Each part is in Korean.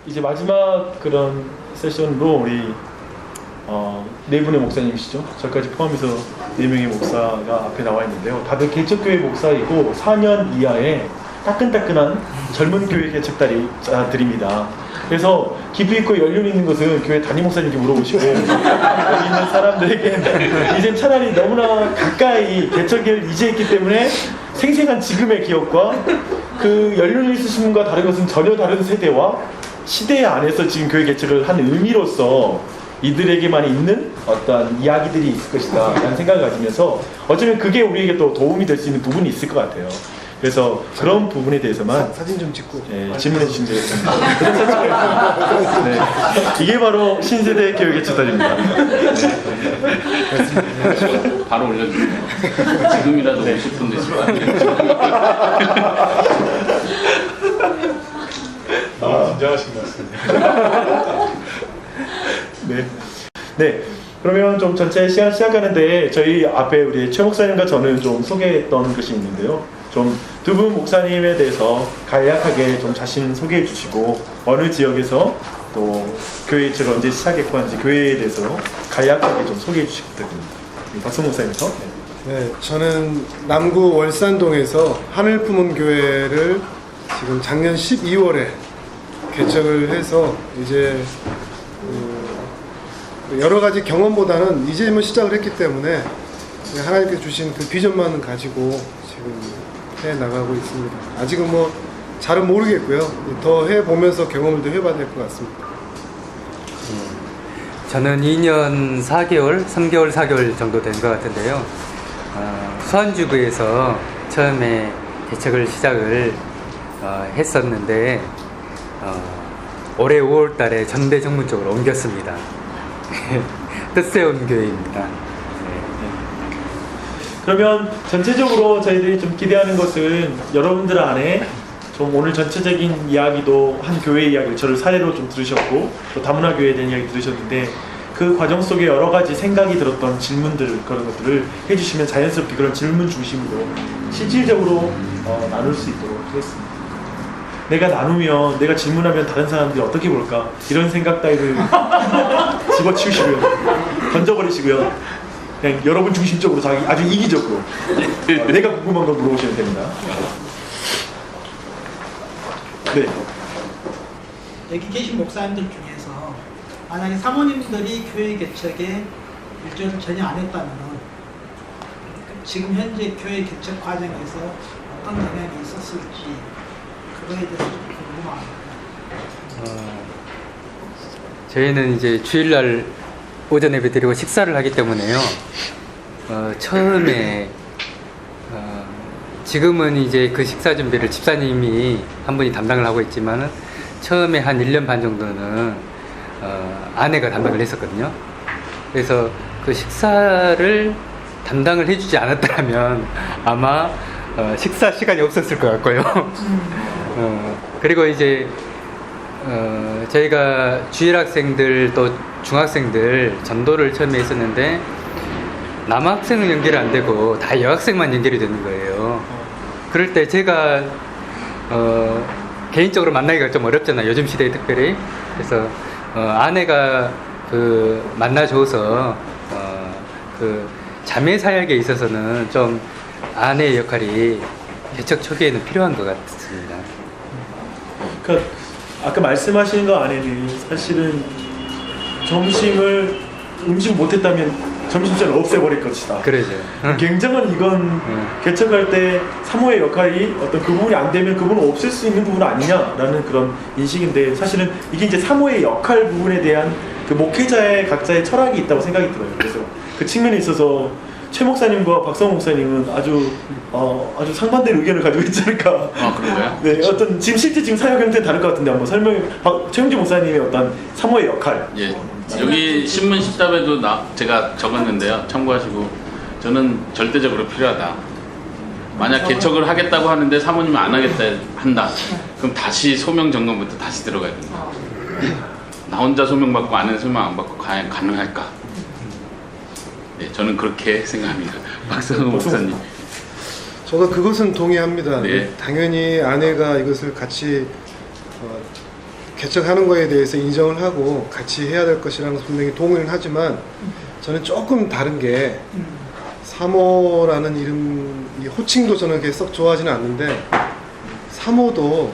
이제 마지막 그런 세션으로 우리 네 분의 목사님이시죠. 저까지 포함해서 4명의 목사가 앞에 나와 있는데요. 다들 개척교회 목사이고 4년 이하의 따끈따끈한 젊은 교회 개척자들입니다. 그래서 기부 있고 연륜 있는 것은 교회 담임 목사님께 물어보시고 여기 있는 사람들에게 이젠 차라리 너무나 가까이 개척을 이제 했기 때문에 생생한 지금의 기억과 그 연륜 있으신 분과 다른 것은 전혀 다른 세대와 시대 안에서 지금 교회 개척을 한 의미로서 이들에게만 있는 어떤 이야기들이 있을 것이다 라는 생각을 가지면서 어쩌면 그게 우리에게 또 도움이 될 수 있는 부분이 있을 것 같아요. 그래서 그런 부분에 대해서만 사진 좀 찍고 질문해 주시면 되겠습니다. 네. 이게 바로 신세대 교육 개척단입니다. 바로 올려주세요. 지금이라도 50분 되실 것 같아요. 긴장하신 것 같습니다. 네. 그러면 좀 전체 시간 시작하는데 저희 앞에 우리 최 목사님과 저는 좀 소개했던 것이 있는데요. 좀 두 분 목사님에 대해서 간략하게 좀 자신 소개해 주시고 어느 지역에서 또 교회 제가 언제 시작했고 한지 교회에 대해서 간략하게 좀 소개해 주시기 부탁드립니다. 박성 목사님부터. 네, 저는 남구 월산동에서 하늘 품은 교회를 지금 작년 12월에 개척을 해서 이제 여러 가지 경험보다는 이제 뭐 시작을 했기 때문에 하나님께서 주신 그 비전만 가지고 지금 해 나가고 있습니다. 아직은 뭐 잘은 모르겠고요. 더 해보면서 경험을 더 해봐야 될 것 같습니다. 저는 2년 4개월, 3개월, 4개월 정도 된 것 같은데요. 수안주구에서 처음에 개척을 시작을 했었는데 올해 5월 달에 전대정문 쪽으로 옮겼습니다. 뜻세운 교회입니다. 그러면 전체적으로 저희들이 좀 기대하는 것은 여러분들 안에 좀 오늘 전체적인 이야기도 한 교회 이야기를 저를 사례로 좀 들으셨고 또 다문화 교회에 대한 이야기 들으셨는데 그 과정 속에 여러 가지 생각이 들었던 질문들 그런 것들을 해주시면 자연스럽게 그런 질문 중심으로 실질적으로 나눌 수 있도록 하겠습니다. 내가 나누면 내가 질문하면 다른 사람들이 어떻게 볼까 이런 생각 따위를 집어치우시고요. 던져버리시고요. 그냥 여러분 중심적으로 자기 아주 이기적으로 내가 궁금한 거 물어보시면 됩니다. 네. 여기 계신 목사님들 중에서 만약에 사모님들이 교회 개척에 일조를 전혀 안 했다면 지금 현재 교회 개척 과정에서 어떤 영향이 있었을지 그거에 대해서 좀 궁금합니다. 저희는 이제 주일날 오전 예배 드리고 식사를 하기 때문에요. 처음에 지금은 이제 그 식사 준비를 집사님이 한 분이 담당을 하고 있지만은 처음에 한 1년 반 정도는 아내가 담당을 했었거든요. 그래서 그 식사를 담당을 해주지 않았다면 아마 식사 시간이 없었을 것 같고요. 그리고 이제 저희가 주일 학생들 또 중학생들 전도를 처음에 했었는데 남학생은 연결이 안 되고 다 여학생만 연결이 되는 거예요. 그럴 때 제가 개인적으로 만나기가 좀 어렵잖아요. 요즘 시대에 특별히. 그래서 아내가 그 만나줘서 그 자매 사역에 있어서는 좀 아내의 역할이 개척 초기에는 필요한 것 같습니다. 그러니까 아까 말씀하신 거 안에는 사실은 음식 못했다면 점심시간을 없애버릴 것이다. 그러죠. 굉장한 이건 개척할 때 사모의 역할이 어떤 그 부분이 안 되면 그분은 없앨 수 있는 부분 아니냐라는 그런 인식인데 사실은 이게 이제 사모의 역할 부분에 대한 그 목회자의 각자의 철학이 있다고 생각이 들어요. 그래서 그 측면에 있어서 최 목사님과 박성 목사님은 아주 상반된 의견을 가지고 있지 않을까. 아, 그런가요? 네, 어떤 실제 사역 형태는 다를 것 같은데 한번 최영주 목사님의 어떤 사모의 역할. 예. 여기 신문 10답에도 제가 적었는데요. 참고하시고 저는 절대적으로 필요하다. 만약 개척을 하겠다고 하는데 사모님이 안 하겠다 한다. 그럼 다시 소명 점검부터 다시 들어가야 된다. 나 혼자 소명받고 아내는 소명 안 받고 과연 가능할까? 네, 저는 그렇게 생각합니다. 박성호 목사님. 저도 그것은 동의합니다. 네. 당연히 아내가 이것을 같이 개척하는 거에 대해서 인정을 하고 같이 해야 될 것이라는 것을 분명히 동의는 하지만 저는 조금 다른 게 사모라는 이름, 이 호칭도 저는 그렇게 썩 좋아하지는 않는데 사모도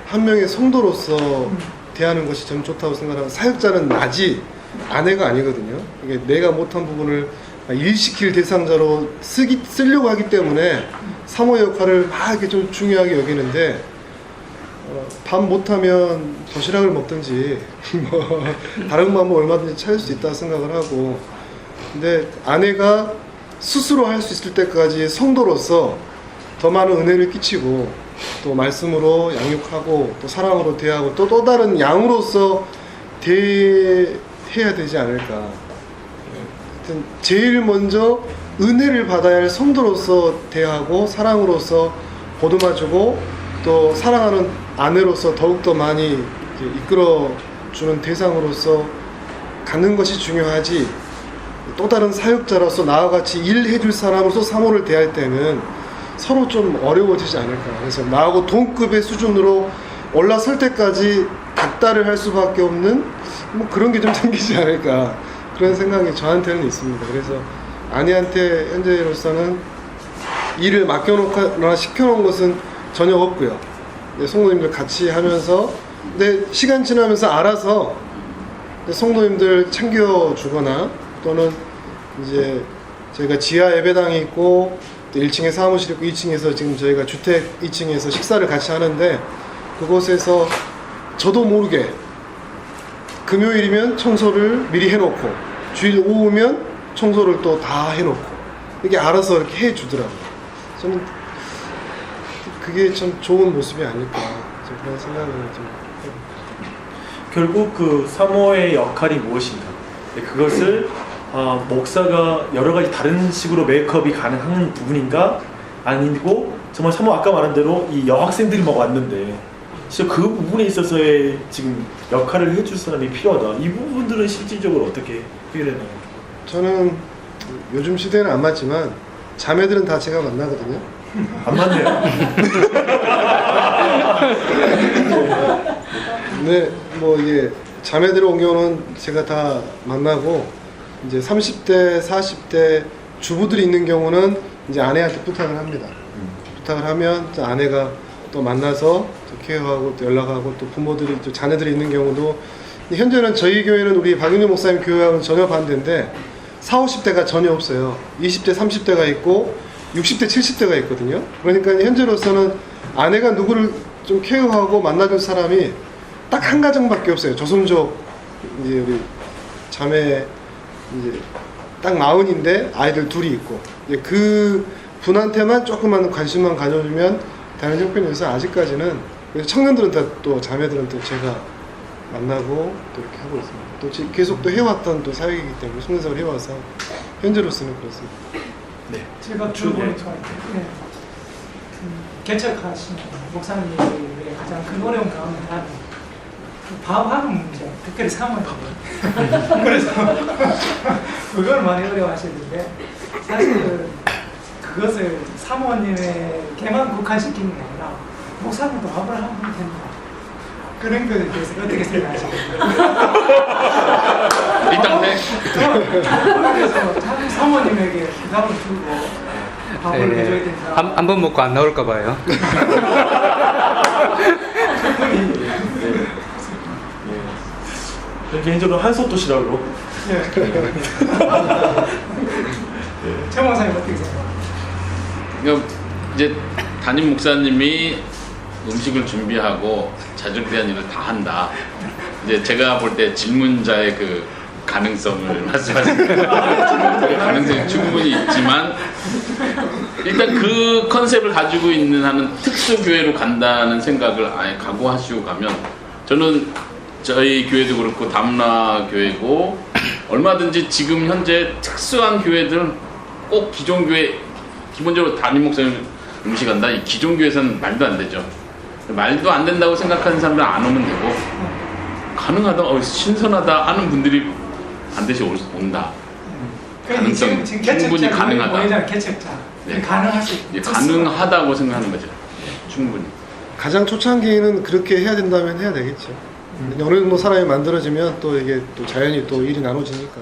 한 명의 성도로서 대하는 것이 저는 좋다고 생각하고 사역자는 나지 아내가 아니거든요. 이게 내가 못한 부분을 일시킬 대상자로 쓰려고 하기 때문에 사모 역할을 막 이렇게 좀 중요하게 여기는데 밥 못하면 도시락을 먹든지 뭐 다른 방법 얼마든지 찾을 수 있다 생각을 하고 근데 아내가 스스로 할 수 있을 때까지 성도로서 더 많은 은혜를 끼치고 또 말씀으로 양육하고 또 사랑으로 대하고 또 다른 양으로서 대해야 되지 않을까. 하여튼 제일 먼저 은혜를 받아야 할 성도로서 대하고 사랑으로서 보듬어주고 또 사랑하는 아내로서 더욱더 많이 이끌어주는 대상으로서 갖는 것이 중요하지 또 다른 사역자로서 나와 같이 일해줄 사람으로서 사모를 대할 때는 서로 좀 어려워지지 않을까. 그래서 나하고 동급의 수준으로 올라설 때까지 닥달을 할 수밖에 없는 뭐 그런 게 좀 생기지 않을까 그런 생각이 저한테는 있습니다. 그래서 아내한테 현재로서는 일을 맡겨놓거나 시켜놓은 것은 전혀 없고요. 성도님들 같이 하면서 근데 시간 지나면서 알아서 성도님들 챙겨주거나 또는 이제 저희가 지하 예배당이 있고 또 1층에 사무실 있고 2층에서 지금 저희가 주택 2층에서 식사를 같이 하는데 그곳에서 저도 모르게 금요일이면 청소를 미리 해놓고 주일 오후면 청소를 또 다 해놓고 이게 알아서 이렇게 해주더라고요. 저는 그게 참 좋은 모습이 아닐까 좀 그런 생각을 좀 해요. 결국 그 사모의 역할이 무엇인가 그것을 목사가 여러 가지 다른 식으로 메이크업이 가능한 부분인가 아니고 정말 사모 아까 말한 대로 이 여학생들이 막 왔는데 진짜 그 부분에 있어서의 지금 역할을 해줄 사람이 필요하다. 이 부분들은 실질적으로 어떻게 해결되나요? 저는 요즘 시대는 안 맞지만 자매들은 다 제가 만나거든요. 안 맞네요. 네, 뭐 이게 자매들 온 경우는 제가 다 만나고 이제 30대, 40대 주부들이 있는 경우는 이제 아내한테 부탁을 합니다. 부탁을 하면 아내가 또 만나서 또 케어하고 또 연락하고 또 부모들이 또 자녀들이 있는 경우도 현재는 저희 교회는 우리 박윤희 목사님 교회하고는 전혀 반대인데 40, 50대가 전혀 없어요. 20대, 30대가 있고 60대, 70대가 있거든요. 그러니까 현재로서는 아내가 누구를 좀 케어하고 만나줄 사람이 딱 한 가정밖에 없어요. 조선족 이제 우리 자매 이제 딱 40인데 아이들 둘이 있고 이제 그 분한테만 조그만 관심만 가져주면 다른 형편에서 아직까지는 그래서 청년들은 다 또 자매들은 또 제가 만나고 또 이렇게 하고 있습니다. 또 계속 또 해왔던 또 사역이기 때문에 송년사를 해와서 현재로서는 그렇습니다. 네. 제가 들어보니까 개척하신 목사님의 가장 큰 어려운 가운데 하나는 파업하는 문제, 특별히 사모예요. 그래서 그걸 많이 어려워하시는데 사실 그것을 사모님에게만 국한시키는 게 아니라 목사님도 파업을 하면 됩니다. 그런 거에 대해서 어떻게 생각하십니까? 일단 그래서 참 사모님에게 부담을 주고 밥을 해줘야 된다. 한 번 먹고 안 나올까 봐요. 개인적으로 한솥도시락으로. 최 목사님 어떻게 생각하세요? 그러니까 이제 담임 목사님이 음식을 준비하고 자주대한 일을 다 한다. 이제 제가 볼 때 질문자의 그 가능성을 말씀하십니다. 가능성이 충분히 있지만 일단 그 컨셉을 가지고 있는 하는 특수교회로 간다는 생각을 아예 각오하시고 가면 저는 저희 교회도 그렇고 다문화 교회고 얼마든지 지금 현재 특수한 교회들은 꼭 기존 교회 기본적으로 담임 목사님 음식한다. 이 기존 교회에서는 말도 안 되죠. 말도 안 된다고 생각하는 사람들은 안 오면 되고 가능하다, 신선하다 하는 분들이 반드시 온다. 가능성 충분히 가능하다. 개척자. 네. 가능할 수 있다. 가능하다고 생각하는 거죠. 충분히. 가장 초창기에는 그렇게 해야 된다면 해야 되겠죠. 어느 정도 사람이 만들어지면 또 이게 또 자연히 또 일이 나눠지니까